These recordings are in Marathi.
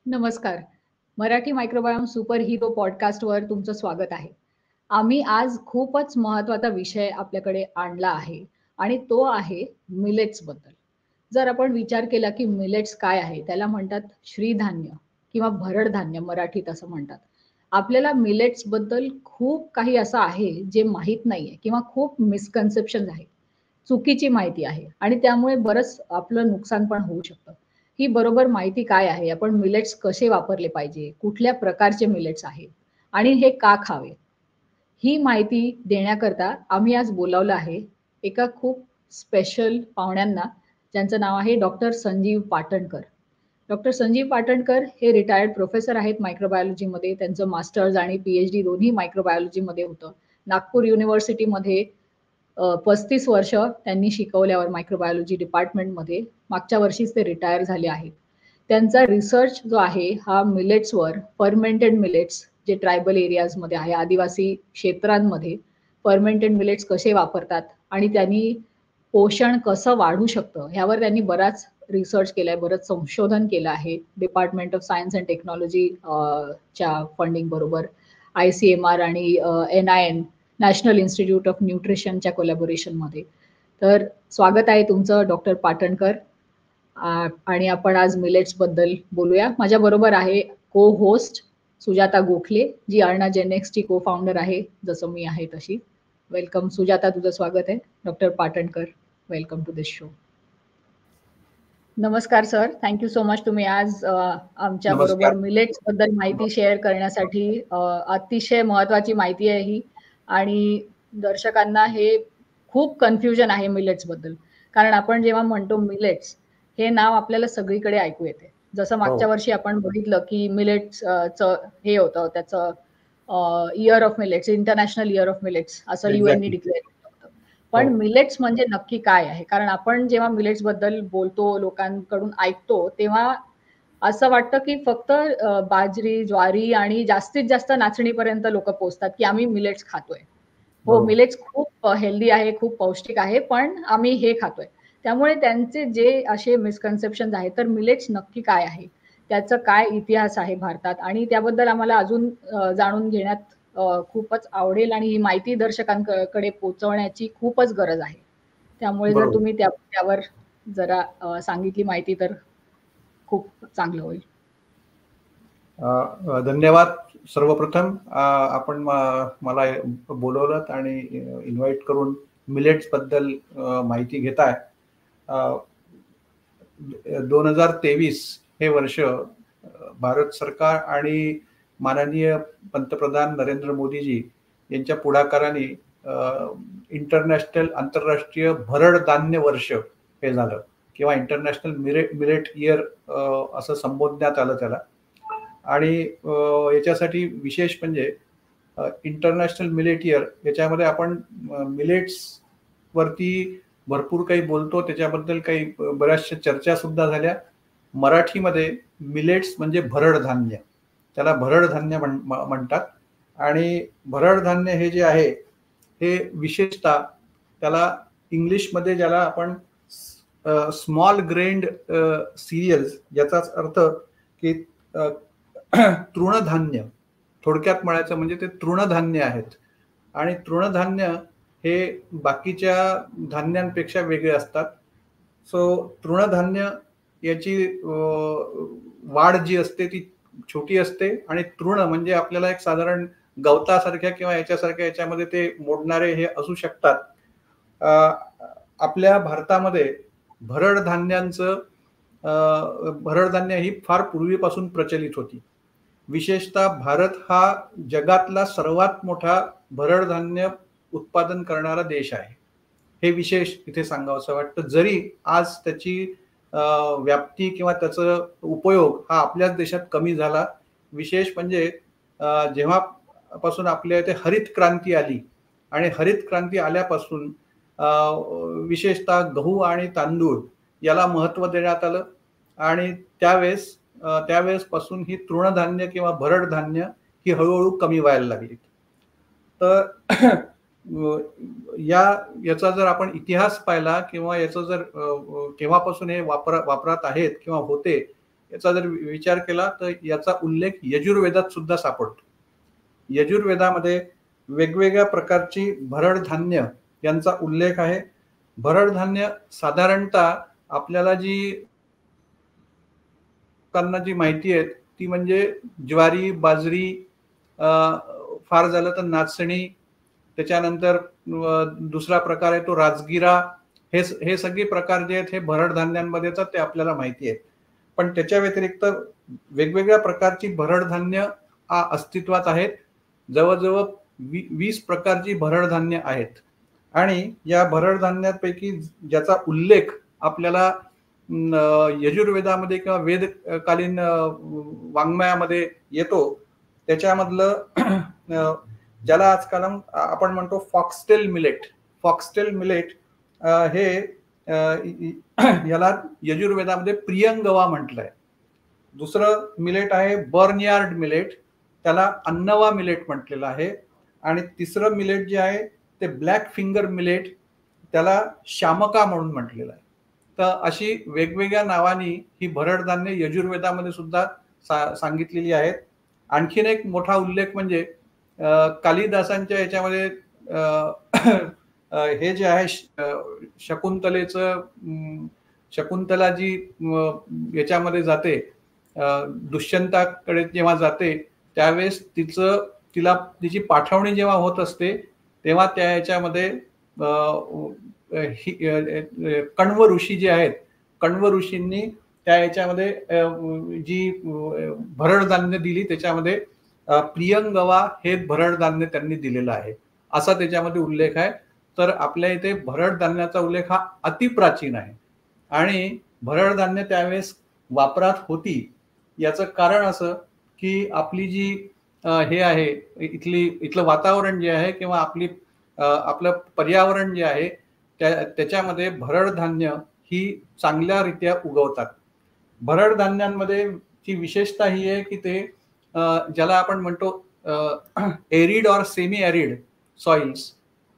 नमस्कार. मराठी मायक्रोबायोम सुपर हिरो पॉडकास्टवर तुमचं स्वागत आहे. आम्ही आज खूपच महत्त्वाचा विषय आपल्याकडे आणला आहे आणि तो आहे मिलेट्सबद्दल. जर आपण विचार केला की मिलेट्स काय आहे? त्याला म्हणतात श्रीधान्य किंवा भरड धान्य मराठीत असं म्हणतात. आपल्याला मिलेट्सबद्दल खूप काही असं आहे जे माहीत नाहीये किंवा खूप मिसकन्सेप्शन आहे. चुकीची माहिती आहे आणि त्यामुळे बरंच आपलं नुकसान पण होऊ शकतं. ही बरोबर माहिती काय आहे? आपण मिलेट्स कसे वापरले पाहिजे? कुठल्या प्रकारचे मिलेट्स आहेत? आणि हे का खावे? ही माहिती देण्याकरता आम्ही आज बोलावलं आहे एका खूप स्पेशल पाहुण्यांना, ज्यांचं नाव आहे डॉक्टर संजीव पाटणकर. डॉक्टर संजीव पाटणकर हे रिटायर्ड प्रोफेसर आहेत मायक्रोबायोलॉजीमध्ये. त्यांचं मास्टर्स आणि पीएचडी दोन्ही मायक्रोबायोलॉजीमध्ये होतं. नागपूर युनिव्हर्सिटीमध्ये 35 वर्ष त्यांनी शिकवल्यावर मायक्रोबायोलॉजी डिपार्टमेंटमध्ये मागच्या वर्षीच ते रिटायर झाले आहेत. त्यांचा रिसर्च जो आहे हा मिलेट्सवर, फर्मेंटेड मिलेट्स जे ट्रायबल एरियाजमध्ये आहे, आदिवासी क्षेत्रांमध्ये फर्मेंटेड मिलेट्स कसे वापरतात आणि त्यांनी पोषण कसं वाढू शकतं ह्यावर त्यांनी बराच रिसर्च केलाय, बरंच संशोधन केलं आहे. Department of science and technology च्या फंडिंग बरोबर ICMR आणि NIN नॅशनल इन्स्टिट्यूट ऑफ न्यूट्रिशनच्या कोलॅबोरेशनमध्ये. तर स्वागत आहे तुमचं डॉक्टर पाटणकर. आणि आपण आज मिलेट्सबद्दल बोलूया. माझ्या बरोबर आहे को होस्ट सुजाता गोखले, जी अळना जेनेक्सची को फाउंडर आहे, जसं मी आहे तशी. वेलकम सुजाता, तुझं स्वागत आहे. Doctor Patankar, welcome to this show. नमस्कार सर, थँक्यू सो मच. तुम्ही आज आमच्या बरोबर नमस्कार. मिलेट्स बद्दल माहिती शेअर करण्यासाठी, अतिशय महत्वाची माहिती आहे ही आणि दर्शकांना हे खूप कन्फ्युजन आहे मिलेट्स बद्दल. कारण आपण जेव्हा म्हणतो मिलेट्स हे नाव आपल्याला सगळीकडे ऐकू येते. जसं मागच्या वर्षी आपण बघितलं की मिलेट्स हे होतं, त्याचं year of millets, international year of millets असं UN डिक्लेअर केलं होतं. पण मिलेट्स म्हणजे नक्की काय आहे? कारण आपण जेव्हा मिलेट्स बद्दल बोलतो, लोकांकडून ऐकतो, तेव्हा असं वाटतं की फक्त बाजरी, ज्वारी आणि जास्तीत जास्त नाचणीपर्यंत लोक पोहोचतात की आम्ही मिलेट्स खातोय. हो, मिलेट्स खूप हेल्दी आहे, खूप पौष्टिक आहे, पण आम्ही हे खातोय. त्यामुळे त्यांचे जे असे मिसकन्सेप्शन आहेत, तर मिलेट्स नक्की काय आहे? त्याचं काय इतिहास आहे भारतात आणि त्याबद्दल आम्हाला अजून जाणून घेण्यात खूपच आवडेल आणि ही माहिती दर्शकांकडे पोहोचवण्याची खूपच गरज आहे. त्यामुळे जर तुम्ही त्यावर जरा सांगितली माहिती तर खूप चांगलं होईल. धन्यवाद. सर्वप्रथम आपण मला बोलवलं आणि इन्व्हाइट करून मिलेट्स बद्दल माहिती घेताय. 2023 हे वर्ष भारत सरकार आणि माननीय पंतप्रधान नरेंद्र मोदीजी यांच्या पुढाकाराने इंटरनॅशनल आंतरराष्ट्रीय भरड धान्य वर्ष हे झालं किंवा इंटरनॅशनल मिलेट इयर असं संबोधण्यात आलं त्याला. आणि याच्यासाठी विशेष म्हणजे इंटरनॅशनल मिलेट इयर, याच्यामध्ये आपण मिलेट्स वरती भरपूर काही बोलतो, त्याच्याबद्दल काही बऱ्याचशा चर्चा सुद्धा झाल्या. मराठीमध्ये मिलेट्स म्हणजे भरड धान्य, त्याला भरड धान्य म्हणतात. आणि भरड धान्य हे जे आहे हे विशेषतः त्याला इंग्लिशमध्ये ज्याला आपण स्मॉल ग्रेन्ड सिरियल्स, याचाच अर्थ की तृणधान्य, थोडक्यात म्हणायचं म्हणजे ते तृणधान्य आहेत. आणि तृणधान्य हे बाकीच्या धान्यांपेक्षा वेगळे असतात. सो तृणधान्य याची वाढ जी असते ती छोटी असते आणि तृण म्हणजे आपल्याला एक साधारण गवतासारख्या किंवा याच्यासारख्या याच्यामध्ये ते मोडणारे हे असू शकतात. आपल्या भारतामध्ये भरड धान्य ही फार पूर्वीपासून प्रचलित होती. विशेषतः भारत हा जगातला सर्वात मोठा भरड धान्य उत्पादन करणारा देश आहे, हे विशेष इथे सांगावंसं वाटतं. जरी आज त्याची व्याप्ती किंवा त्याचा उपयोग हा आपल्याच देशात कमी झाला. विशेष म्हणजे जेव्हापासून आपल्या इथे हरित क्रांती आली आणि हरित क्रांती आल्यापासून विशेषतः गहू आणि तांदूळ याला महत्त्व देण्यात आलं आणि त्यावेळेसपासून ही तृणधान्य किंवा भरड धान्य ही हळूहळू कमी व्हायला लागली. तर याचा जर आपण इतिहास पाहिला किंवा याचं जर केव्हापासून हे वापरात आहेत किंवा होते याचा जर विचार केला तर याचा उल्लेख यजुर्वेदात सुद्धा सापडतो. यजुर्वेदामध्ये वेगवेगळ्या प्रकारची भरड धान्य यांचा उल्लेख आहे. भरड धान्य साधारणतः आपल्याला लोकांना जी माहिती आहे ती म्हणजे ज्वारी, बाजरी, फार झालं तर नाचणी, त्याच्यानंतर दुसरा प्रकार आहे तो राजगिरा. हे सगळे प्रकार जे आहेत हे भरड धान्यांमध्ये येतात, ते आपल्याला माहिती आहेत. पण त्याच्या व्यतिरिक्त वेगवेगळ्या प्रकारची भरड धान्य अस्तित्वात आहेत. जवळजवळ 20 प्रकारची भरड धान्य आहेत. आणि या भरड धान्यांपैकी ज्याचा उल्लेख आपल्याला यजुर्वेदामध्ये किंवा वेदकालीन वाङ्मयामध्ये येतो त्याच्यामधलं ज्याला आजकाल आपण म्हणतो फॉक्सटेल मिलेट. फॉक्सटेल मिलेट हे याला यजुर्वेदामध्ये प्रियंगवा म्हटलंय. दुसरं मिलेट आहे बर्नयार्ड मिलेट, त्याला अन्नवा मिलेट म्हटलेलं आहे. आणि तिसरं मिलेट जे आहे ते ब्लॅक फिंगर मिलेट, त्याला शामका म्हणून म्हटलेलं आहे. तर अशी वेगवेगळ्या नावानी ही भरड धान्य यजुर्वेदामध्ये सुद्धा सांगितलेली आहेत. आणखीन एक मोठा उल्लेख म्हणजे कालिदासांच्या याच्यामध्ये हे जे आहे शकुंतला जी याच्यामध्ये जाते, दुष्यंताकडे जेव्हा जाते त्यावेळेस तिची पाठवणी जेव्हा होत असते तेव्हा त्या याच्यामध्ये कण्व ऋषी जे आहेत, कण्व ऋषींनी त्या याच्यामध्ये जी भरड धान्य दिली त्याच्यामध्ये प्रियंगवा हे भरड धान्य त्यांनी दिलेलं आहे असा त्याच्यामध्ये उल्लेख आहे. तर आपल्या इथे भरड धान्याचा उल्लेख हा अतिप्राचीन आहे. आणि भरड धान्य त्यावेळेस वापरात होती. याचं कारण असं की आपली जी हे आहे इथलं वातावरण जे आहे किंवा आपलं पर्यावरण जे आहे त्याच्यामध्ये भरड धान्य ही चांगल्या रीत्या उगवतात. भरड धान्यांमध्ये ची विशेषता ही आहे की ते ज्याला आपण म्हणतो एरिड और सेमी एरिड सॉइल्स,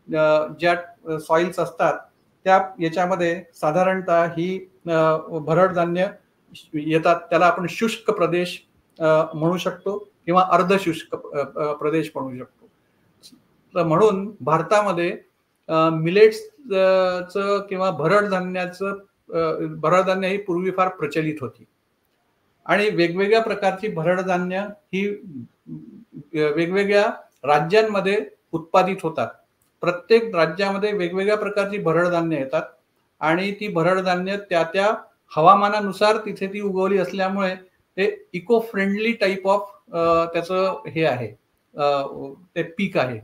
ज्या सॉइल्स असतात त्या याच्यामध्ये साधारणतः ही भरड धान्य येतात. त्याला आपण शुष्क प्रदेश म्हणू शकतो किंवा अर्धशुष्क प्रदेश म्हणू शकतो. तर म्हणून भारतामध्ये मिलेट्सचं किंवा भरड धान्य ही पूर्वी फार प्रचलित होती. आणि वेगवेगळ्या प्रकारची भरड धान्य ही वेगवेगळ्या राज्यांमध्ये उत्पादित होतात. प्रत्येक राज्यामध्ये वेगवेगळ्या प्रकारची भरड धान्य येतात आणि ती भरड धान्य त्या हवामानानुसार तिथे ती उगवली असल्यामुळे ते इको फ्रेंडली टाईप ऑफ त्याचं हे आहे, ते पीक आहे.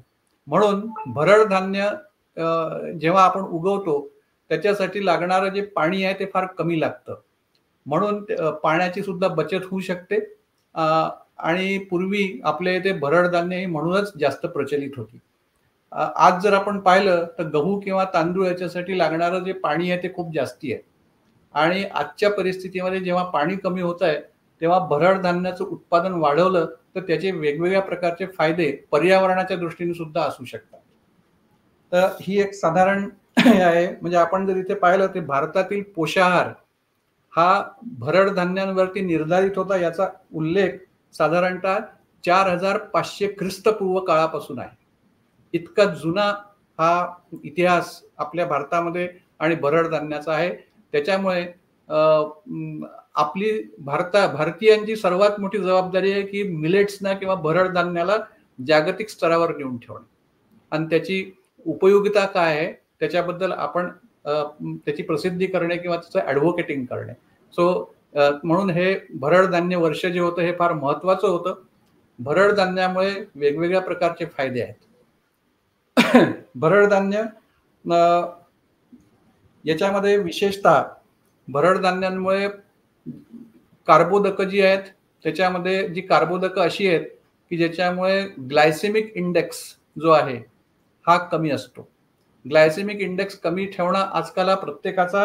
म्हणून भरड धान्य जेव्हा आपण उगवतो त्याच्यासाठी लागणारं जे पाणी आहे ते फार कमी लागतं. म्हणून पाण्याची सुद्धा बचत होऊ शकते. आणि पूर्वी आपल्या इथे भरड धान्य ही म्हणूनच जास्त प्रचलित होती. आज जर आपण पाहिलं तर गहू किंवा तांदूळ याच्यासाठी लागणारं जे पाणी आहे ते खूप जास्ती आहे. आणि आजच्या परिस्थितीमध्ये जेव्हा पाणी कमी होत आहे तेव्हा भरड धान्याचं उत्पादन वाढवलं तर त्याचे वेगवेगळ्या प्रकारचे फायदे पर्यावरणाच्या दृष्टीने सुद्धा असू शकतात. तर ही एक साधारण आहे. म्हणजे आपण जर इथे पाहिलं तर भारतातील पोषाहार हा भरड धान्यांवरती निर्धारित होता. याचा उल्लेख साधारणतः 4500 ख्रिस्तपूर्व काळापासून आहे. इतका जुना हा इतिहास आपल्या भारतामध्ये आणि भरड धान्याचा आहे. त्याच्यामुळे आपली भारतीयांची सर्वात मोठी जबाबदारी आहे की मिलेट्सना किंवा भरड धान्याला जागतिक स्तरावर नेऊन ठेवणे आणि त्याची उपयोगिता काय आहे त्याच्याबद्दल आपण त्याची प्रसिद्धी करणे किंवा त्याचं ॲडव्होकेटिंग करणे. सो म्हणून हे भरड धान्य वर्ष जे होतं हे फार महत्वाचं होतं. भरड धान्यामुळे वेगवेगळ्या प्रकारचे फायदे आहेत. भरड धान्य याच्यामध्ये विशेषतः भरड धान्यांमुळे कार्बोदकं जी आहेत त्याच्यामध्ये जी कार्बोदकं अशी आहेत की ज्याच्यामुळे ग्लायसेमिक इंडेक्स जो आहे हा कमी असतो. ग्लायसेमिक इंडेक्स कमी ठेवणं आजकाल प्रत्येकाचा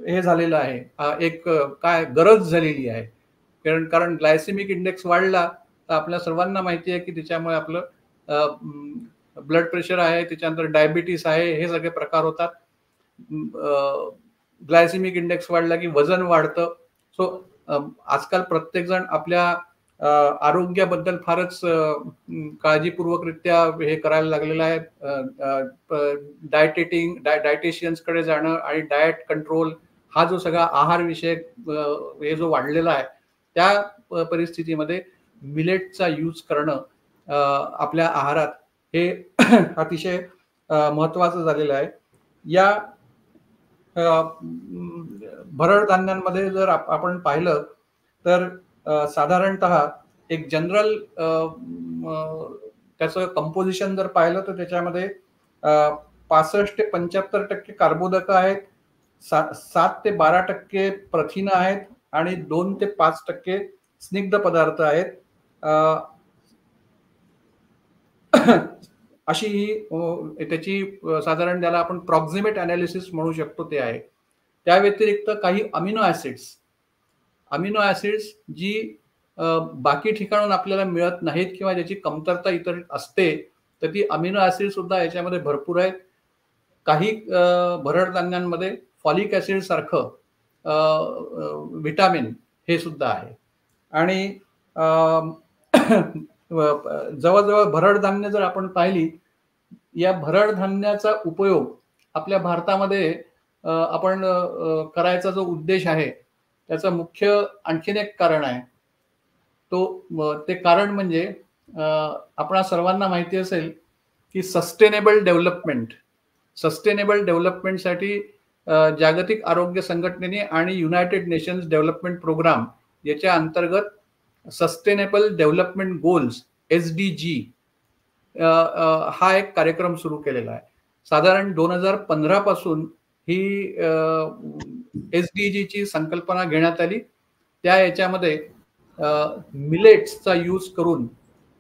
हे झालेलं आहे, एक काय गरज झालेली आहे. कारण ग्लायसेमिक इंडेक्स वाढला तर आपल्या सर्वांना माहिती आहे की त्याच्यामुळे आपलं ब्लड प्रेशर आहे, त्याच्यानंतर डायबिटीस आहे, हे सगळे प्रकार होतात. ग्लायसेमिक इंडेक्स वाढला की वजन वाढतं. सो आजकाल प्रत्येक जण आपल्या आरोग्याबद्दल फारच काळजीपूर्वकरित्या हे करायला लागलेलं आहे. डायटेशियन्सकडे जाणं आणि डाएट कंट्रोल हा जो सगळा आहार विषयक हे जो वाढलेला आहे, त्या परिस्थितीमध्ये मिलेटचा यूज करणं आपल्या आहारात हे अतिशय महत्वाचं झालेलं आहे. या भरड धान्यांमध्ये जर आपण पाहिलं तर साधारणतः एक जनरल त्याचं कंपोजिशन जर पाहिलं तर त्याच्यामध्ये 65 ते 75% कार्बोदक आहेत, 7 ते 12% प्रथिनं आहेत आणि 2 ते 5% स्निग्ध पदार्थ आहेत. अशी ही त्याची साधारण ज्याला आपण प्रॉक्झिमेट अनालिसिस म्हणू शकतो ते आहे. त्या व्यतिरिक्त काही अमिनो ऍसिड्स जी बाकी ठिकाणून आपल्याला मिळत नाहीत किंवा ज्याची कमतरता इतर असते, तर ती अमिनो ऍसिड सुद्धा याच्यामध्ये भरपूर आहेत. काही भरड धान्यांमध्ये फॉलिक ऍसिड सारखं व्हिटॅमिन हे सुद्धा आहे. आणि जवळजवळ भरड धान्य जर आपण पाहिली, या भरड धान्याचा उपयोग आपल्या भारतामध्ये आपण करायचा जो उद्देश आहे त्याचं मुख्य आणखीन एक कारण आहे. ते कारण म्हणजे आपणा सर्वांना माहिती असेल की सस्टेनेबल डेव्हलपमेंटसाठी जागतिक आरोग्य संघटनेने आणि युनायटेड नेशन्स डेव्हलपमेंट प्रोग्राम याच्या अंतर्गत सस्टेनेबल डेव्हलपमेंट गोल्स SDG हा एक कार्यक्रम सुरू केलेला आहे. साधारण 2015 पासून ही SDG ची संकल्पना घेण्यात आली. त्या याच्यामध्ये मिलेट्सचा यूज करून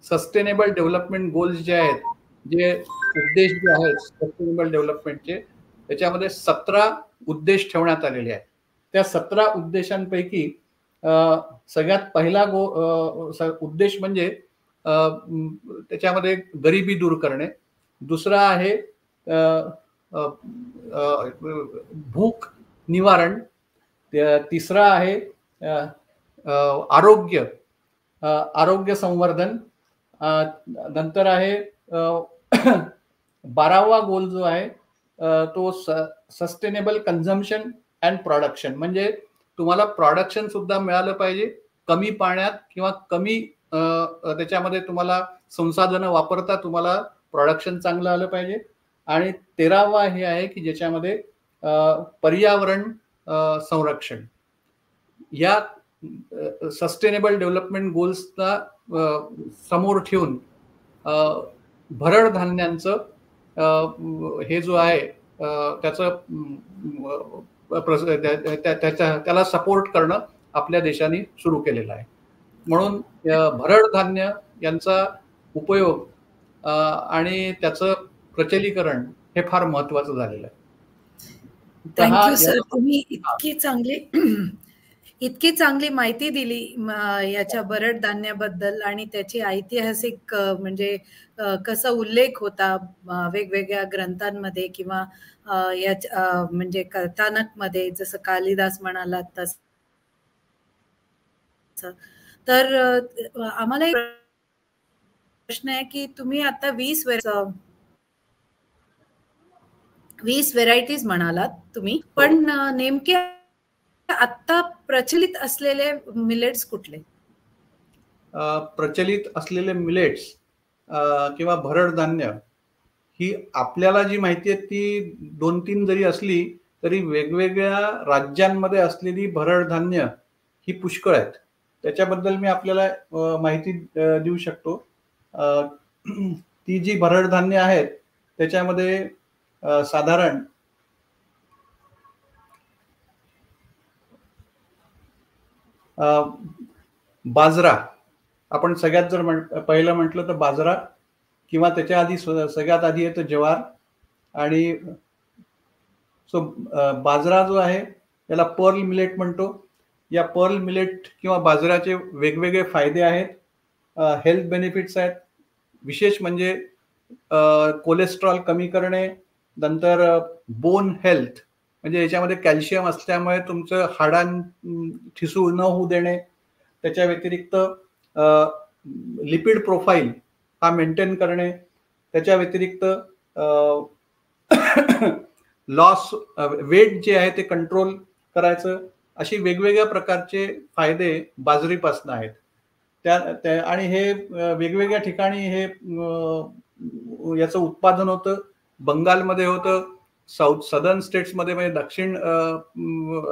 सस्टेनेबल डेव्हलपमेंट गोल्स जे आहेत, जे उद्देश जे आहेत सस्टेनेबल डेव्हलपमेंटचे, त्याच्यामध्ये 17 उद्देश ठेवण्यात आलेले आहेत. त्या 17 उद्देशांपैकी सगळ्यात पहिला उद्देश म्हणजे त्याच्यामध्ये गरिबी दूर करणे. दुसरा आहे भूक निवारण. तिसरा आहे आरोग्य संवर्धन. नंतर आहे 12वा गोल जो आहे तो सस्टेनेबल कन्झम्पशन अँड प्रोडक्शन, म्हणजे तुम्हाला प्रोडक्शन सुद्धा मिळालं पाहिजे कमी पाण्यात किंवा कमी त्याच्यामध्ये तुम्हाला संसाधनं वापरता तुम्हाला प्रोडक्शन चांगलं आलं पाहिजे. आणि 13वा हे आहे की ज्याच्यामध्ये पर्यावरण संरक्षण. या सस्टेनेबल डेव्हलपमेंट गोल्सला समोर ठेवून भरड धान्यांचं हे जो आहे त्याचं त्याला सपोर्ट करणं आपल्या देशाने सुरू केलेलं आहे. म्हणून भरड धान्य यांचा उपयोग आणि त्याचं प्रचलीकरण हे फार महत्वाचं झालेलं आहे. थँक्यू सर, तुम्ही इतकी चांगली माहिती दिली याच्या भरड धान्याबद्दल आणि त्याची ऐतिहासिक म्हणजे कसा उल्लेख होता वेगवेगळ्या ग्रंथांमध्ये किंवा म्हणजे कथानकमध्ये, जसं कालिदास म्हणाला तसं. तर आम्हाला एक प्रश्न आहे की तुम्ही आता 20 व्हेरायटीज म्हणालात तुम्ही, पण नेमके आता प्रचलित असलेले मिलेट्स कुठले? प्रचलित असलेले मिलेट्स किंवा भरड धान्य ही आपल्याला जी माहिती आहे ती 2-3 जरी असली तरी वेगवेगळ्या राज्यांमध्ये असलेली भरड धान्य ही पुष्कळ आहेत. त्याच्याबद्दल मी आपल्याला माहिती देऊ शकतो. ती जी भरड धान्य आहेत त्याच्यामध्ये साधारण बाजरा, आपण सगळ्यात जर पहिलं म्हटलं तर बाजरा, किंवा त्याच्या आधी सगळ्यात आधी येतं ज्वार. आणि बाजरा जो आहे त्याला पर्ल मिलेट म्हणतो. या पर्ल मिलेट किंवा बाजराचे वेगवेगळे फायदे आहेत, हेल्थ बेनिफिट्स आहेत. विशेष म्हणजे कोलेस्ट्रॉल कमी करणे, नंतर बोन हेल्थ म्हणजे याच्यामध्ये कॅल्शियम असल्यामुळे तुमचं हाडां ठिसूळ न होऊ देणे, त्याच्या व्यतिरिक्त लिपिड प्रोफाईल हा मेंटेन करणे, त्याच्या व्यतिरिक्त लॉस वेट जे आहे ते कंट्रोल करायचं, अशी वेगवेगळ्या प्रकारचे फायदे बाजरीपासून आहेत. त्या आणि हे वेगवेगळ्या ठिकाणी हे याचं उत्पादन होतं. बंगालमध्ये होतं, सदर्न स्टेट्समध्ये म्हणजे दक्षिण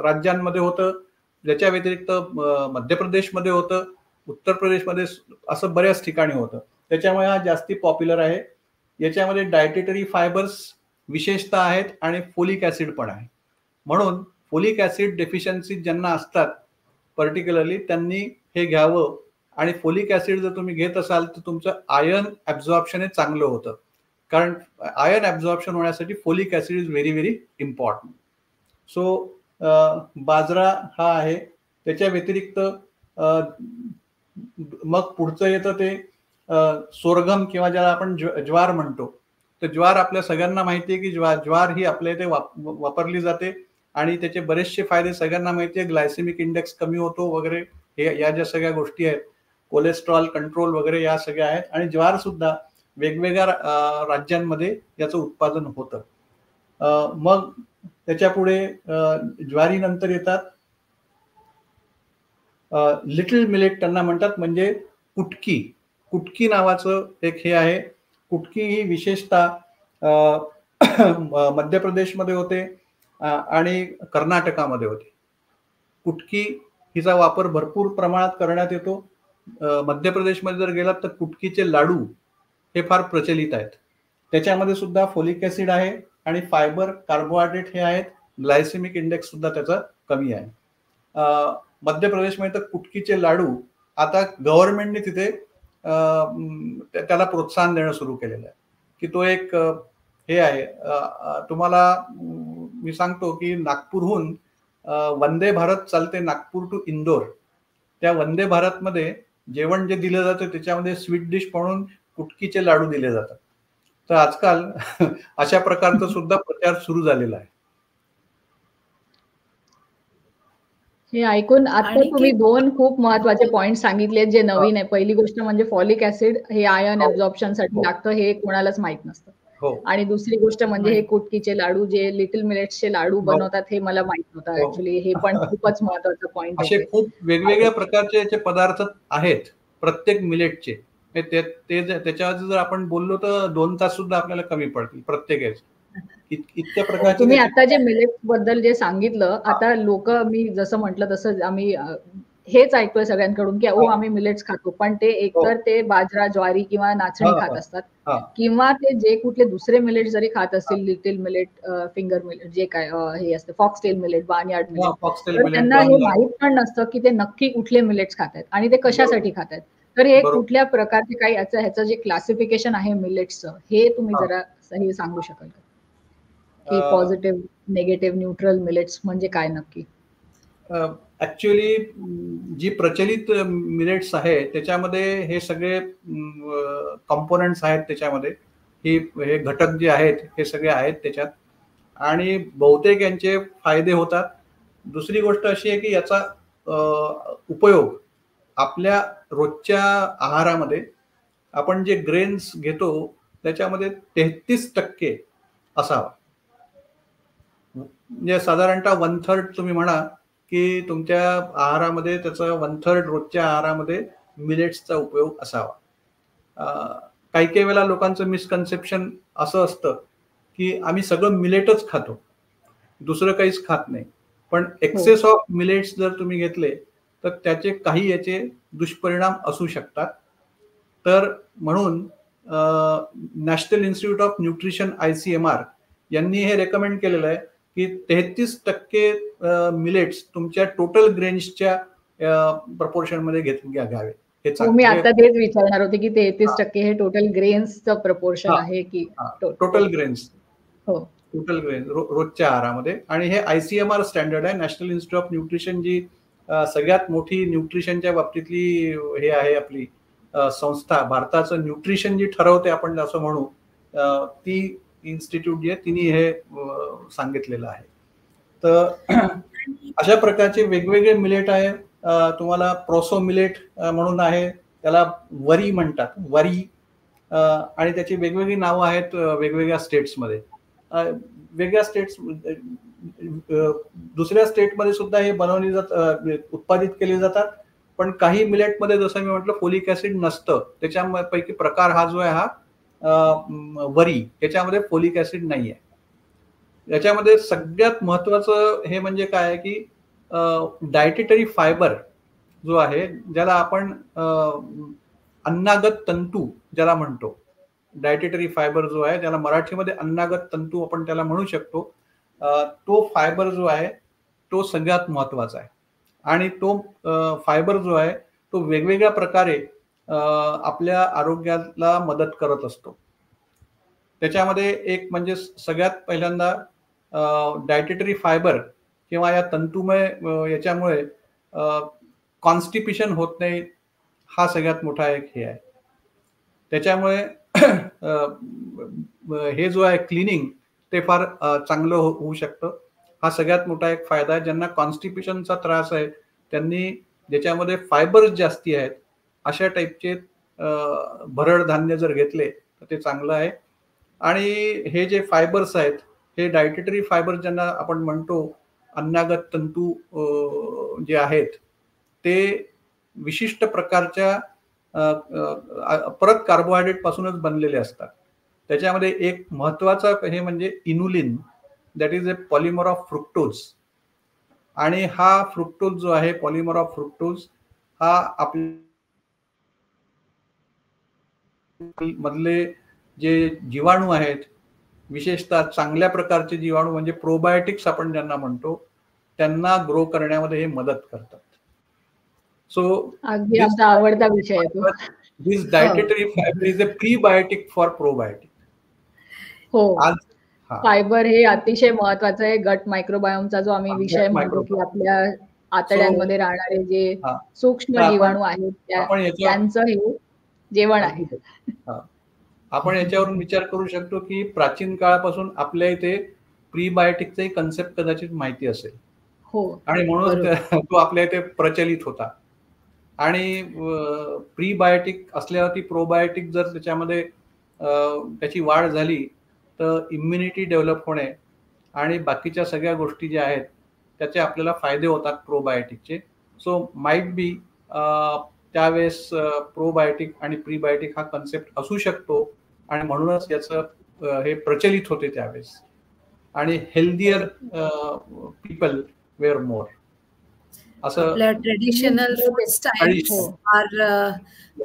राज्यांमध्ये होतं, याच्या व्यतिरिक्त मध्य प्रदेशमध्ये होतं, उत्तर प्रदेशमध्ये, असं बऱ्याच ठिकाणी होतं. त्याच्यामुळे हा जास्ती पॉप्युलर आहे. याच्यामध्ये डायटेटरी फायबर्स विशेषतः आहेत आणि फोलिक ऍसिड पण आहे. म्हणून फोलिक ऍसिड डेफिशियन्सी ज्यांना असतात पर्टिक्युलरली त्यांनी हे घ्यावं. आणि फोलिक ऍसिड जर तुम्ही घेत असाल तर तुमचं आयर्न ऍब्झॉर्प्शन हे चांगलं होतं, कारण आयर्न ऍब्झॉर्प्शन होण्यासाठी folic acid is very very important. So बाजरा हा आहे. त्याच्या व्यतिरिक्त मग पुढचं येतं ते सोरगम किंवा ज्याला आपण ज्वार म्हणतो. तर ज्वार आपल्या सगळ्यांना माहिती आहे की ज्वार ही आपल्या इथे वापरली जाते आणि त्याचे बरेचसे फायदे सगळ्यांना माहिती आहे. ग्लायसेमिक इंडेक्स कमी होतो वगैरे, हे या ज्या सगळ्या गोष्टी आहेत, कोलेस्ट्रॉल कंट्रोल वगैरे या सगळ्या आहेत. आणि ज्वार सुद्धा वेगवेगळ्या राज्यांमध्ये याचं उत्पादन होतं. मग त्याच्या पुढे ज्वारीनंतर येतात लिटल मिलेट त्यांना म्हणतात, म्हणजे कुटकी. कुटकी नावाचं एक हे आहे. कुटकी ही विशेषतः मध्य प्रदेशमध्ये होते आणि कर्नाटकामध्ये होते. कुटकी हिचा वापर भरपूर प्रमाणात करण्यात येतो. मध्य प्रदेशमध्ये जर गेलात तर कुटकीचे लाडू हे फार प्रचलित आहेत. त्याच्यामध्ये सुद्धा फोलिक ऍसिड आहे आणि फायबर, कार्बोहायड्रेट हे आहेत. ग्लायसेमिक इंडेक्स सुद्धा त्याचा कमी आहे. मध्य प्रदेशमध्ये तर कुटकीचे लाडू आता गव्हर्नमेंटने तिथे त्याला प्रोत्साहन देणं सुरू केलेलं आहे, की तो एक हे आहे. तुम्हाला मी सांगतो की नागपूरहून वंदे भारत चालते नागपूर टू इंदोर. त्या वंदे भारतमध्ये जेवण जे दिलं जातं त्याच्यामध्ये स्वीट डिश म्हणून कुटकीचे लाडू दिले जातात. तर आजकाल अशा प्रकारचा सुद्धा प्रचार सुरू झालेला आहे. हे ऐकून आता तुम्ही दोन खूप महत्वाचे पॉइंट सांगितले जे नवीन आहे. पहिली गोष्ट म्हणजे फॉलिक ऍसिड हे आयर्न ऍब्झॉर्प्शन साठी लागतं, हे कोणालाच माहित नसतं. आणि दुसरी गोष्ट म्हणजे हे कुटकीचे लाडू जे लिटिल मिलेट्सचे लाडू बनवतात हे मला माहित नव्हतं ऍक्च्युली. हे पण खूपच महत्वाचं पॉइंट आहे. असे खूप वेगवेगळ्या प्रकारचे याचे पदार्थ आहेत प्रत्येक मिलेटचे. त्याच्यावर जर आपण बोललो तर 2 तास सुद्धा आपल्याला कमी पडतील प्रत्येकाचे. इतक्या प्रकारचे. तुम्ही आता जे मिलेट्स बद्दल जे सांगितलं, आता लोक, मी जसं म्हटलं तसं आम्ही हेच ऐकतोय सगळ्यांकडून की आम्ही मिलेट्स खातो, पण ते एकतर ते बाजरा, ज्वारी किंवा नाचणी खात असतात, किंवा ते जे कुठले दुसरे मिलेट जरी खात असतील, लिटिल मिलेट, फिंगर मिलेट, जे काय हे असतं, फॉक्सटेल मिलेट, बार्नयार्ड मिलेट, तर त्यांना हे माहित पण नसतं की ते नक्की कुठले मिलेट्स खात आहेत आणि ते कशासाठी खात आहेत. तर हे कुठल्या प्रकारचे काही ह्याचं जे क्लासिफिकेशन आहे मिलेट्सचं, हे तुम्ही जरा हे सांगू शकाल का, की पॉझिटिव्ह, नेगेटिव्ह, न्यूट्रल मिलेट्स म्हणजे काय नक्की? ऍक्च्युअली जी प्रचलित मिलेट्स आहे त्याच्यामध्ये हे सगळे कंपोनंट्स आहेत. त्याच्यामध्ये हे घटक जे आहेत हे सगळे आहेत त्याच्यात, आणि बहुतेक यांचे फायदे होतात. दुसरी गोष्ट अशी आहे की याचा उपयोग आपल्या रोजच्या आहारामध्ये आपण जे ग्रेन्स घेतो त्याच्यामध्ये 33% असावा. म्हणजे साधारणतः 1/3 तुम्ही म्हणा की तुमच्या आहारामध्ये त्याचा 1/3 रोजच्या आहारामध्ये मिलेट्सचा उपयोग असावा. काही काही वेळेला लोकांचं मिसकन्सेप्शन असं असतं की आम्ही सगळं मिलेटच खातो, दुसरं काहीच खात नाही. पण एक्सेस ऑफ मिलेट्स जर तुम्ही घेतले तर त्याचे काही याचे दुष्परिणाम असू शकतात. तर म्हणून national institute of nutrition ICMR यांनी हे रेकमेंड केलेलं आहे की 33% मिलेट्स तुमच्या टोटल ग्रेन्सच्या प्रपोर्शन मध्ये घ्यावे. मी आता तेच विचारणार होते की 33% हे टोटल ग्रेन्सचं प्रपोर्शन आहे की टोटल ग्रेन्स? हो, टोटल ग्रेन्स रोजच्या आहारामध्ये. आणि हे ICMR स्टँडर्ड आहे, नॅशनल इन्स्टिट्यूट ऑफ न्यूट्रिशन, जी सगळ्यात मोठी न्यूट्रिशनच्या बाबतीतली हे आहे आपली संस्था. भारताचं न्यूट्रिशन जी ठरवते आपण असं म्हणू, ती इन्स्टिट्यूट जी आहे तिने हे सांगितलेलं आहे. तर अशा प्रकारचे वेगवेगळे मिलेट आहे. तुम्हाला प्रोसो मिलेट म्हणून आहे, त्याला वरी म्हणतात, वरी, आणि त्याची वेगवेगळी नावं आहेत वेगवेगळ्या स्टेट्समध्ये. वेगळ्या स्टेट्स, दुसऱ्या स्टेटमध्ये सुद्धा हे बनवली उत्पादित केली जातात. पण काही मिलेटमध्ये जसं मी म्हटलं फोलिक ऍसिड नसतं, त्याच्यापैकी प्रकार हा जो आहे हा वरी, याच्यामध्ये फोलिक ऍसिड नाही आहे. याच्यामध्ये सगळ्यात महत्वाचं हे म्हणजे काय आहे की डायटेटरी फायबर जो आहे, ज्याला आपण अन्नागत तंतू ज्याला म्हणतो, डायटेटरी फायबर जो आहे ज्याला मराठीमध्ये अन्नागत तंतू आपण त्याला म्हणू शकतो, तो फायबर जो आहे तो सगळ्यात महत्वाचा आहे. आणि तो फायबर जो आहे तो वेगवेगळ्या प्रकारे आपल्या आरोग्याला मदत करत असतो. त्याच्यामध्ये एक म्हणजे सगळ्यात पहिल्यांदा डायटेटरी फायबर किंवा या तंतुमय याच्यामुळे कॉन्स्टिपेशन होत नाही, हा सगळ्यात मोठा एक हे आहे. त्याच्यामुळे हे जो आहे क्लिनिंग ते फार चांगलं होऊ शकतं. हा सगळ्यात मोठा एक फायदा आहे. ज्यांना कॉन्स्टिपेशनचा त्रास आहे त्यांनी ज्याच्यामध्ये फायबर्स जास्ती आहेत अशा टाईपचे भरड धान्य जर घेतले तर ते चांगलं आहे. आणि हे जे फायबर्स आहेत हे डायटेटरी फायबर ज्यांना आपण म्हणतो अन्नागत तंतू जे आहेत ते विशिष्ट प्रकारच्या परत कार्बोहायड्रेट पासूनच बनलेले असतात. त्याच्यामध्ये एक महत्वाचा हे म्हणजे inulin, that is a polymer of fructose. आणि हा फ्रुक्टोज जो आहे, पॉलिमर ऑफ फ्रुक्टोज, हा आपल्या मधले जे जीवाणू आहेत, विशेषतः चांगल्या प्रकारचे जीवाणू म्हणजे प्रोबायोटिक्स आपण ज्यांना म्हणतो, त्यांना ग्रो करण्यामध्ये हे मदत करतात. सो अगदी आमचा आवडता विषय आहे तो. This dietary fibre is a prebiotic for probiotic. हो, फायबर हे अतिशय महत्वाचं आहे. गट मायक्रोबायोमचा जो आम्ही विषय म्हणतो की आपल्या आतड्यांमध्ये राहणारे जे सूक्ष्म जीवाणू आहेत त्यांचं हे जेवण आहे. आपण याच्यावरून विचार करू शकतो की प्राचीन काळापासून आपल्या इथे प्रीबायोटिकचा कन्सेप्ट कदाचित माहिती असेल. हो, आणि म्हणून तो आपल्या इथे प्रचलित होता. आणि प्रीबायोटिक असल्यावरती प्रोबायोटिक जर त्याच्यामध्ये त्याची वाढ झाली तर इम्युनिटी डेव्हलप होणे आणि बाकीच्या सगळ्या गोष्टी ज्या आहेत त्याचे आपल्याला फायदे होतात प्रोबायोटिकचे. सो माइट बी त्यावेळेस प्रोबायोटिक आणि प्रीबायोटिक हा कन्सेप्ट असू शकतो आणि म्हणूनच याचं हे प्रचलित होते त्यावेळेस. आणि हेल्दियर पीपल वेअर मोर असं आपल्या traditional food style are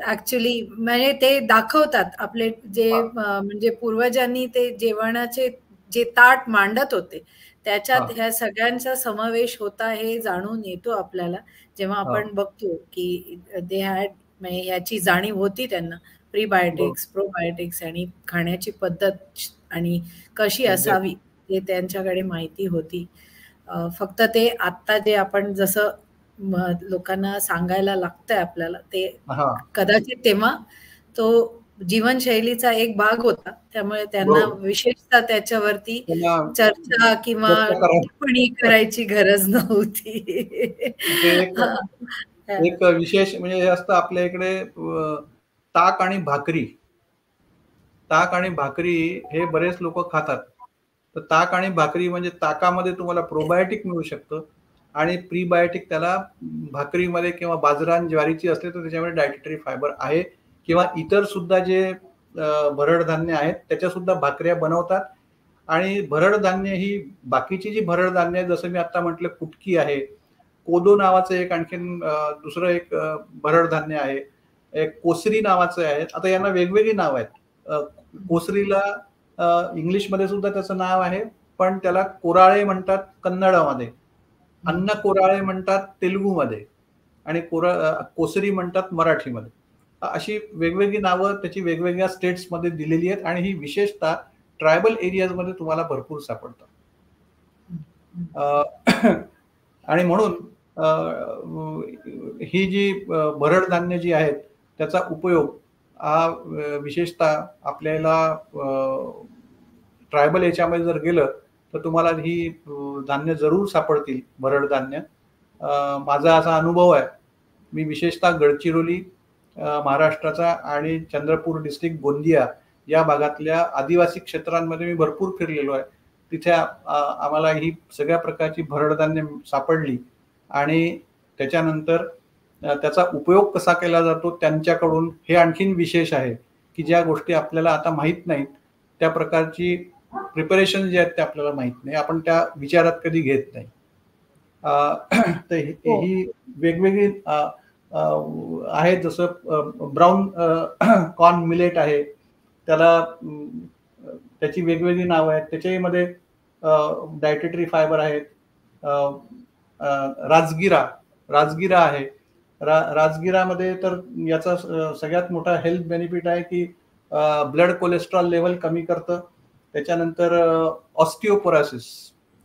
actually म्हणजे ते दाखवतात आपले जे म्हणजे पूर्वजांनी ते जेवणाचे जे ताट मांडत होते त्याच्यात ह्या सगळ्यांचा समावेश होता हे जाणून येतो आपल्याला जेव्हा आपण बघतो की दे हॅड म्हणजे याची जाणीव होती त्यांना, प्रीबायोटिक्स प्रोबायोटिक्स आणि खाण्याची पद्धत आणि कशी असावी हे त्यांच्याकडे माहिती होती. फक्त ते आत्ता जे आपण जसं लोकांना सांगायला लागतंय आपल्याला ते कदाचित तेव्हा तो जीवनशैलीचा एक भाग होता, त्यामुळे त्यांना विशेषतः त्याच्यावरती चर्चा किंवा टिप्पणी करायची गरज नव्हती. एक विशेष म्हणजे असतं आपल्या इकडे ताक आणि भाकरी. ताक आणि भाकरी हे बरेच लोक खातात. तर ताक आणि भाकरी म्हणजे ताकामध्ये तुम्हाला प्रोबायोटिक मिळू शकतं आणि प्रीबायोटिक त्याला भाकरीमध्ये किंवा बाजरा ज्वारीची असले तर त्याच्यामध्ये डायटेटरी फायबर आहे. किंवा इतर सुद्धा जे भरड धान्य आहेत त्याच्या सुद्धा भाकऱ्या बनवतात. आणि भरड धान्य ही बाकीची जी भरड धान्य जसं मी आता म्हटलं कुटकी आहे, कोदो नावाचं एक आणखीन दुसरं एक भरड धान्य आहे, एक कोसरी नावाचं आहे. आता यांना वेगवेगळी नाव आहेत. कोसरीला इंग्लिशमध्ये सुद्धा त्याचं नाव आहे, पण त्याला कोराळे म्हणतात कन्नडमध्ये, अन्न कोराळे म्हणतात तेलुगूमध्ये आणि कोसरी म्हणतात मराठीमध्ये. अशी वेगवेगळी नावं त्याची वेगवेगळ्या स्टेट्समध्ये दिलेली आहेत आणि ही विशेषतः ट्रायबल एरियाजमध्ये तुम्हाला भरपूर सापडतात. आणि म्हणून ही जी भरड धान्य जी आहेत त्याचा उपयोग हा विशेषतः आपल्याला ट्रायबल याच्यामध्ये जर गेलं तर तुम्हाला ही धान्य जरूर सापडतील, भरड धान्य. माझा असा अनुभव आहे, मी विशेषतः गडचिरोली महाराष्ट्राचा आणि चंद्रपूर डिस्ट्रिक्ट गोंदिया या भागातल्या आदिवासी क्षेत्रांमध्ये मी भरपूर फिरलेलो आहे. तिथे आम्हाला ही सगळ्या प्रकारची भरडधान्य सापडली आणि त्याच्यानंतर त्याचा उपयोग कसा केला जातो त्यांच्याकडून हे आणखीन विशेष आहे की ज्या गोष्टी आपल्याला आता माहीत नाहीत त्या प्रकारची प्रिपरेशन जे आहेत ते आपल्याला माहीत नाही, आपण त्या विचारात कधी घेत नाही. तर ही वेगवेगळी आहेत, जसं ब्राऊन कॉर्न मिलेट आहे, त्याची वेगवेगळी नावं आहेत. त्याच्यामध्ये डायटेटरी फायबर आहेत. राजगिरा आहे. राजगिरामध्ये तर याचा सगळ्यात मोठा हेल्थ बेनिफिट आहे की ब्लड कोलेस्ट्रॉल लेवल कमी करतं. त्याच्यानंतर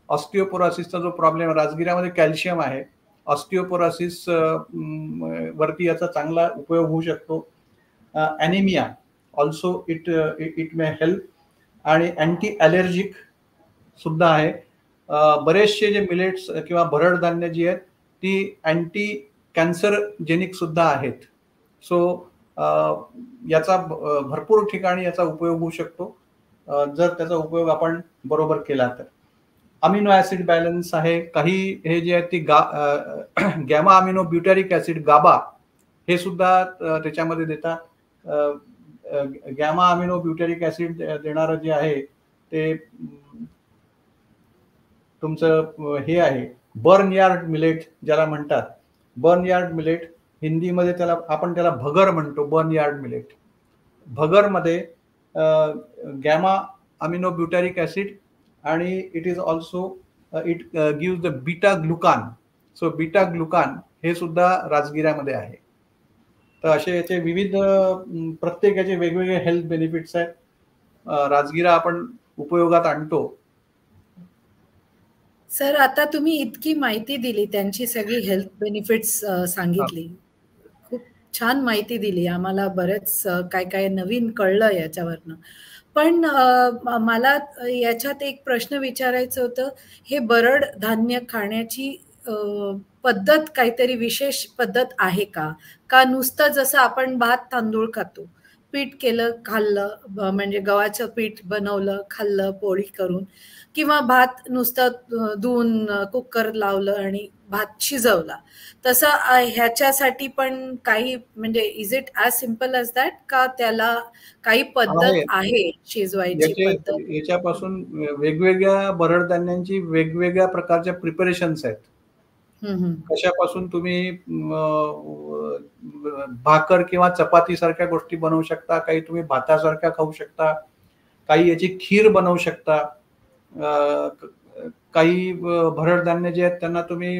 ऑस्टिओपोरोसिसचा जो प्रॉब्लेम, राजगिरामध्ये कॅल्शियम आहे, ऑस्टिओपोरोसिस वरती याचा चांगला उपयोग होऊ शकतो. Anaemia also it may help, आणि अँटी ॲलर्जिक सुद्धा आहे. बरेचसे जे मिलेट्स किंवा भरड धान्य जी आहेत ती अँटी कॅन्सरजेनिक सुद्धा आहेत. सो याचा भरपूर ठिकाणी याचा उपयोग होऊ शकतो जर त्याचा उपयोग आपण बरोबर केला तर. अमिनो ऍसिड बॅलन्स आहे. काही हे जे आहे ती गॅमा अमिनो ब्युटॅरिक ऍसिड गाबा हे सुद्धा त्याच्यामध्ये देतात. गॅमा अमिनो ब्युटॅरिक ऍसिड देणारं जे आहे ते तुमचं हे आहे बर्नयार्ड मिलेट ज्याला म्हणतात. बर्नयार्ड मिलेट हिंदीमध्ये आपण त्याला भगर म्हणतो. बर्नयार्ड मिलेट, भगरमध्ये गॅमा अमिनो ब्युटॅरिक ऍसिड आणि it is also it gives the beta glucan. So beta glucan हे सुद्धा राजगिऱ्यामध्ये आहे. तर असे याचे विविध प्रत्येक याचे वेगवेगळे हेल्थ बेनिफिट्स आहेत. राजगिरा आपण उपयोगात आणतो. सर, आता तुम्ही इतकी माहिती दिली, त्यांची सगळी हेल्थ बेनिफिट्स सांगितली, खूप छान माहिती दिली आम्हाला, बरेच काय काय नवीन कळलं याच्यावरनं. पण मला याच्यात एक प्रश्न विचारायचं होतं, हे भरड धान्य खाण्याची पद्धत काहीतरी विशेष पद्धत आहे का नुसतं जसं आपण भात तांदूळ खातो, पीठ केलं खाल्लं, म्हणजे गव्हाचं पीठ बनवलं खाल्लं पोळी करून, किंवा भात नुसतं धुवून कुकर लावलं आणि भात शिजवला, तसं ह्याच्यासाठी पण काही, म्हणजे is it as simple as that का त्याला काही पद्धत आहे शिजवायची पद्धत? याच्यापासून वेगवेगळ्या भरड धान्यांची वेगवेगळ्या प्रकारच्या प्रिपरेशन्स आहेत. कशापासून तुम्ही भाकर किंवा चपाती सारख्या गोष्टी बनवू शकता, काही तुम्ही भातासारख्या खाऊ शकता, काही याची खीर बनवू शकता, काही भरड धान्य जे आहेत त्यांना तुम्ही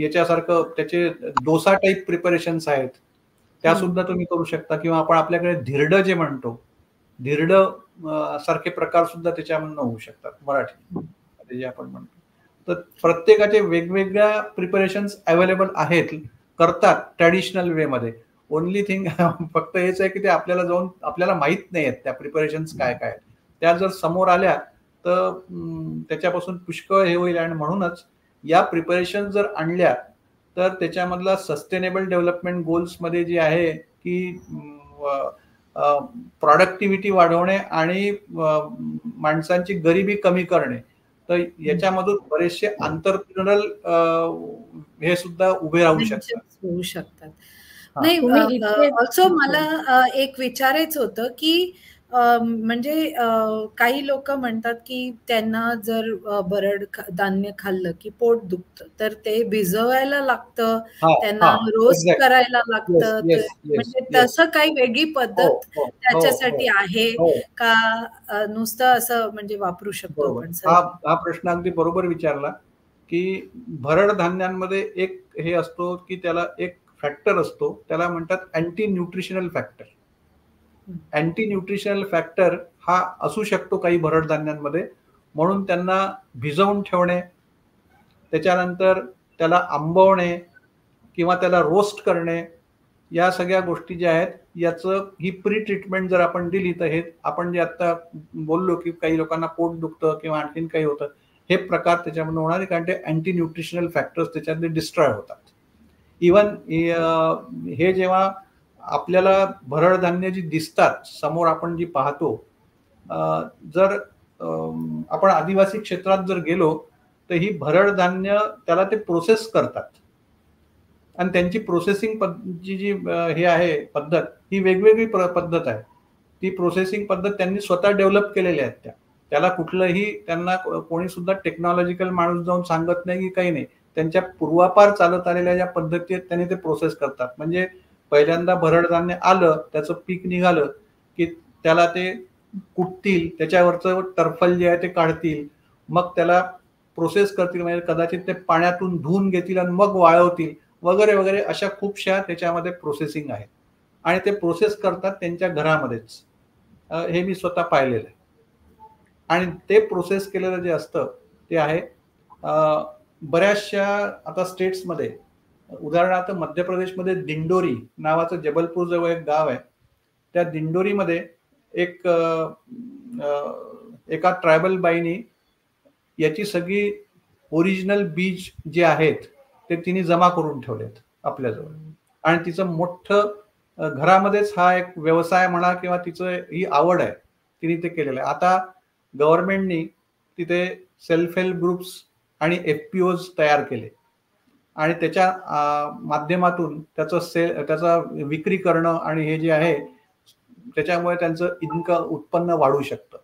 याच्यासारखं त्याचे डोसा टाईप प्रिपरेशन्स आहेत त्या सुद्धा तुम्ही करू शकता. किंवा आपण आपल्याकडे धिरडं जे म्हणतो, धिरडं सारखे प्रकार सुद्धा त्याच्यामधून होऊ शकतात मराठी जे आपण म्हणतो. तर प्रत्येकाचे वेगवेगळ्या प्रिपरेशन्स अवेलेबल आहेत, करतात ट्रॅडिशनल वे मध्ये. ओनली थिंग फक्त हेच आहे की ते आपल्याला माहित नाही आहेत त्या प्रिपरेशन्स काय काय. त्या जर समोर आल्या तर त्याच्यापासून पुष्कळ हे होईल. आणि म्हणूनच या प्रिपरेशन जर आणल्या तर त्याच्यामधला सस्टेनेबल डेव्हलपमेंट गोल्स मध्ये जे आहे की प्रोडक्टिव्हिटी वाढवणे आणि माणसांची गरिबी कमी करणे, तर याच्यामधून बरेचसे आंतरप्रिनरल हे सुद्धा उभे राहू शकतात. नाही, ऑल्सो मला एक विचारायचं होतं की म्हणजे काही लोक म्हणतात की त्यांना जर भरड धान्य खाल्लं की पोट दुखतं, तर ते भिजवायला लागतं, त्यांना रोस्ट करायला लागतं. म्हणजे तसं काही वेगळी पद्धत त्याच्यासाठी आहे का नुसतं असं म्हणजे वापरू शकतो आपण? हा प्रश्न अगदी बरोबर विचारला की भरड धान्यांमध्ये एक हे असतो की त्याला एक फॅक्टर असतो, त्याला म्हणतात anti nutritional factor. Anti nutritional factor हा असू शकतो काही भरड धान्यांमध्ये, म्हणून त्यांना भिजवून ठेवणे, त्याच्यानंतर त्याला आंबवणे किंवा त्याला रोस्ट करणे या सगळ्या गोष्टी ज्या आहेत याचं ही प्री ट्रीटमेंट जर आपण दिली तर हे आपण जे आता बोललो की काही लोकांना पोट दुखतं किंवा आणखीन काही होतं, हे प्रकार त्याच्यामध्ये होणार आहे, कारण ते अँटी न्यूट्रिशनल फॅक्टर्स त्याच्यातले डिस्ट्रॉय होतात. इवन हे जेव्हा आपल्याला भरड धान्य जी दिसतात समोर आपण जी पाहतो, जर आपण आदिवासी क्षेत्रात जर गेलो तर ही भरड धान्य त्याला ते प्रोसेस करतात आणि त्यांची प्रोसेसिंग जी हे आहे पद्धत, ही वेगवेगळी पद्धत आहे. ती प्रोसेसिंग पद्धत त्यांनी स्वतः डेव्हलप केलेल्या आहेत. त्याला कुठलंही त्यांना कोणी सुद्धा टेक्नॉलॉजिकल माणूस जाऊन सांगत नाही की काही नाही. त्यांच्या पूर्वापार चालत आलेल्या ज्या पद्धती आहेत त्यांनी ते प्रोसेस करतात. म्हणजे पहिल्यांदा भरड धान्य आलं, त्याचं पीक निघालं की त्याला ते कुटतील, त्याच्यावरचं टर्फल जे आहे ते काढतील, मग त्याला प्रोसेस करतील, म्हणजे कदाचित ते पाण्यातून धुवून घेतील आणि मग वाळवतील वगैरे वगैरे. अशा खूपशा त्याच्यामध्ये प्रोसेसिंग आहेत आणि ते प्रोसेस करतात त्यांच्या घरामध्येच. हे मी स्वतः पाहिलेलं आहे. आणि ते प्रोसेस केलेलं जे असतं ते आहे बऱ्याचशा आता स्टेट्समध्ये, उदाहरणार्थ मध्य प्रदेशमध्ये दिंडोरी नावाचं जबलपूर जवळ एक गाव आहे. त्या दिंडोरीमध्ये एका ट्रायबल बाईनी याची सगळी ओरिजिनल बीज जे आहेत ते तिने जमा करून ठेवलेत आपल्याजवळ, आणि तिचं मोठं घरामध्येच हा एक व्यवसाय म्हणा किंवा तिचं ही आवड आहे, तिने ते केलेलं आहे. आता गव्हर्नमेंटनी तिथे सेल्फ हेल्प ग्रुप्स आणि FPOs तयार केले आणि त्याच्या माध्यमातून त्याचा विक्री करणं आणि हे जे आहे त्याच्यामुळे त्यांचं इन्कम उत्पन्न वाढू शकतं.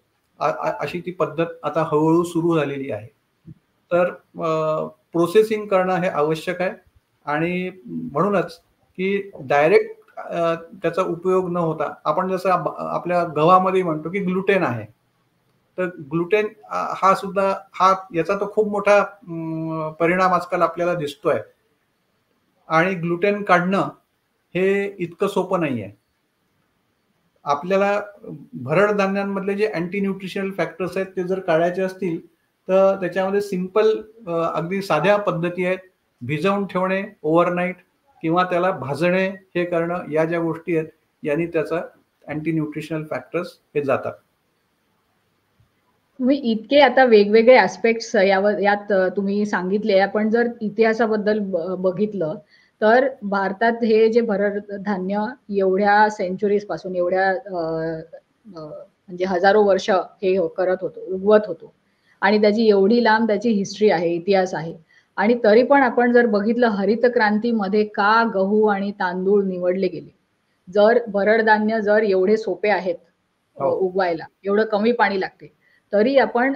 अशी ती पद्धत आता हळूहळू सुरू झालेली आहे. तर प्रोसेसिंग करणं हे आवश्यक आहे आणि म्हणूनच की डायरेक्ट त्याचा उपयोग न होता, आपण जसं आपल्या गव्हामध्ये म्हणतो की ग्लुटेन आहे, तर ग्लुटेन हा सुद्धा याचा तो खूप मोठा परिणाम आजकाल आपल्याला दिसतोय. आणि ग्लुटेन काढणं हे इतकं सोपं नाही आहे. आपल्याला भरड धान्यांमधले जे अँटी न्यूट्रिशनल फॅक्टर्स आहेत ते जर काढायचे असतील तर त्याच्यामध्ये सिंपल अगदी साध्या पद्धती आहेत. भिजवून ठेवणे ओव्हरनाईट किंवा त्याला भाजणे, हे करणं, या ज्या गोष्टी आहेत यांनी त्याचा अँटी न्यूट्रिशनल फॅक्टर्स हे जातात. तुम्ही इतके आता वेगवेगळे ऍस्पेक्ट्स यात तुम्ही सांगितले. आपण जर इतिहासाबद्दल बघितलं तर भारतात हे जे भरड धान्य एवढ्या सेंचुरीज पासून, एवढ्या म्हणजे हजारो वर्ष हे करत होतो, उगवत होतो आणि त्याची एवढी लांब त्याची हिस्ट्री आहे, इतिहास आहे. आणि तरी पण आपण जर बघितलं हरित क्रांतीमध्ये का गहू आणि तांदूळ निवडले गेले? जर भरड धान्य जर एवढे सोपे आहेत उगवायला, एवढं कमी पाणी लागते, तरी आपण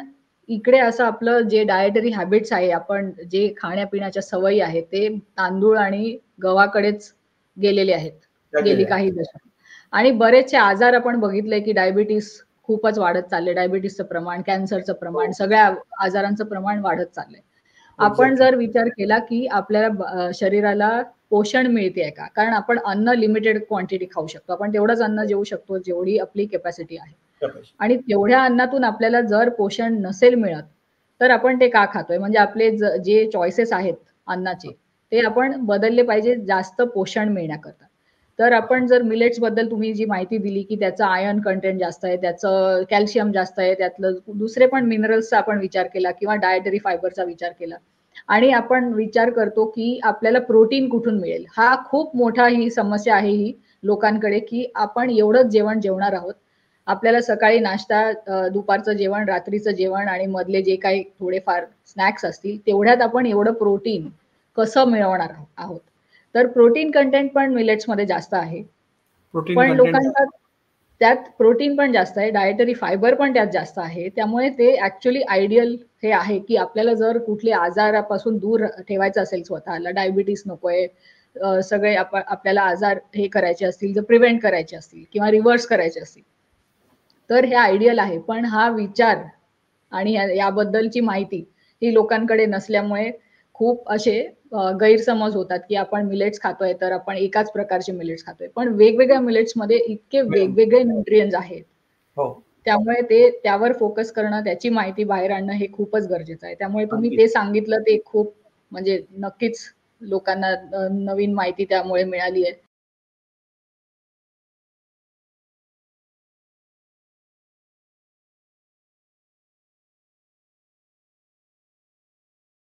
इकडे असं आपलं जे डायटरी हॅबिट्स आहे, आपण जे खाण्यापिण्याच्या सवयी आहेत ते तांदूळ आणि गव्हाकडेच गेलेले आहेत गेली काही दशक. आणि बरेचसे आजार आपण बघितले की डायबिटीस खूपच वाढत चालले, डायबिटीसचं प्रमाण, कॅन्सरचं प्रमाण, सगळ्या आजारांचं प्रमाण वाढत चाललंय. आपण जर विचार केला की आपल्याला शरीराला पोषण मिळते का, कारण आपण अन्न लिमिटेड क्वांटिटी खाऊ शकतो, आपण तेवढंच अन्न जेवू शकतो जेवढी आपली कॅपॅसिटी आहे. आणि तेवढ्या अन्नातून आपल्याला जर पोषण नसेल मिळत तर आपण ते का खातोय? म्हणजे आपले जे चॉईसेस आहेत अन्नाचे ते आपण बदलले पाहिजे जास्त पोषण मिळण्याकरता. तर आपण जर मिलेट्स बद्दल तुम्ही जी माहिती दिली की त्याचं आयर्न कंटेंट जास्त आहे, त्याचं कॅल्शियम जास्त आहे, त्यातलं दुसरे पण मिनरल्सचा आपण विचार केला किंवा डायटरी फायबरचा विचार केला, आणि आपण विचार करतो की आपल्याला प्रोटीन कुठून मिळेल. हा खूप मोठा ही समस्या आहे ही लोकांकडे, की आपण एवढंच जेवण जेवणार आहोत, आपल्याला सकाळी नाश्ता, दुपारचं जेवण, रात्रीचं जेवण आणि मधले जे काही थोडेफार स्नॅक्स असतील तेवढ्यात आपण एवढं प्रोटीन कसं मिळवणार आहोत? तर प्रोटीन कंटेंट पण मिलेट्स मध्ये जास्त आहे, पण लोकांचा त्यात प्रोटीन पण जास्त आहे, डायटरी फायबर पण त्यात जास्त आहे. त्यामुळे ते ऍक्च्युअली आयडियल हे आहे की आपल्याला जर कुठल्या आजारापासून दूर ठेवायचं असेल स्वतःला, डायबिटीस नकोय, सगळे आपल्याला आजार हे करायचे असतील, जर प्रिव्हेंट करायचे असतील किंवा रिव्हर्स करायचे असतील तर हे आयडियल आहे. पण हा विचार आणि याबद्दलची माहिती ही लोकांकडे नसल्यामुळे खूप असे गैरसमज होतात की आपण मिलेट्स खातोय तर आपण एकाच प्रकारचे मिलेट्स खातोय, पण वेगवेगळ्या मिलेट्स मध्ये इतके वेगवेगळे न्यूट्रिएंट्स आहेत, त्यामुळे ते त्यावर फोकस करणं, त्याची माहिती बाहेर आणणं हे खूपच गरजेचं आहे. त्यामुळे तुम्ही ते सांगितलं ते खूप म्हणजे नक्कीच लोकांना नवीन माहिती त्यामुळे मिळाली आहे.